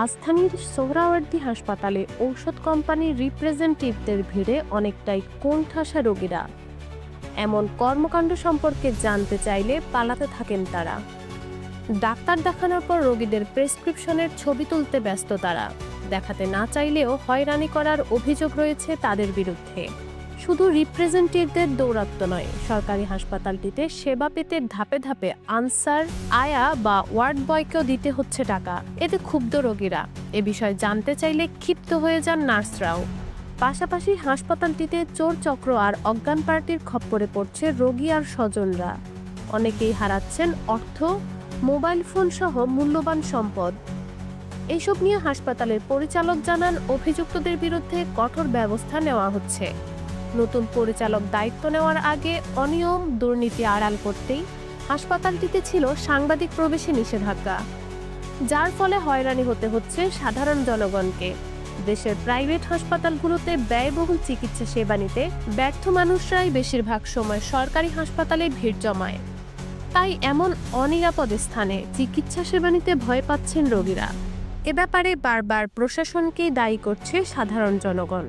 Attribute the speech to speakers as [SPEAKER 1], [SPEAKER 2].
[SPEAKER 1] রাজধানীর সোহরাওয়ার্দী হাসপাতালে ঔষধ কোম্পানির রিপ্রেজেন্টেটিভদের ভিড়ে অনেকটাই কোণঠাসা রোগীরা। এমন কর্মকাণ্ড সম্পর্কে জানতে চাইলে পালাতে থাকেন তারা। ডাক্তার দেখানোর পর রোগীদের প্রেসক্রিপশনের ছবি তুলতে ব্যস্ত তারা। দেখাতে না চাইলেও হয়রানি করার অভিযোগ রয়েছে তাদের বিরুদ্ধে। শুধু রিপ্রেজেন্টেটিভদের দৌরাত্ম নয়, সরকারি হাসপাতালটিতে সেবা পেতে ধাপে ধাপে আনসার, আয়া বা ওয়ার্ড বয়কেও দিতে হচ্ছে টাকা। এতে ক্ষুব্ধ রোগীরা। এ বিষয়ে জানতে চাইলে ক্ষিপ্ত হয়ে যান নার্সরাও। পাশাপাশি হাসপাতালটিতে চোর চক্র আর অজ্ঞান পার্টির খপ্পরে পড়ছে রোগী আর স্বজনরা। অনেকেই হারাচ্ছেন অর্থ, মোবাইল ফোন সহ মূল্যবান সম্পদ। এইসব নিয়ে হাসপাতালের পরিচালক জানান, অভিযুক্তদের বিরুদ্ধে কঠোর ব্যবস্থা নেওয়া হচ্ছে। নতুন পরিচালক দায়িত্ব নেওয়ার আগে অনিয়ম, দুর্নীতি আড়াল করতেই হাসপাতালটিতে ছিল সাংবাদিক প্রবেশে নিষেধাজ্ঞা, যার ফলে হয়রানি হতে হচ্ছে সাধারণ জনগণকে। দেশের প্রাইভেট হাসপাতালগুলোতে ব্যয়বহুল চিকিৎসা সেবা নিতে ব্যর্থ মানুষরাই বেশিরভাগ সময় সরকারি হাসপাতালে ভিড় জমায়। তাই এমন অনিরাপদ স্থানে চিকিৎসা সেবা নিতে ভয় পাচ্ছেন রোগীরা। এ ব্যাপারে বারবার প্রশাসনকেই দায়ী করছে সাধারণ জনগণ।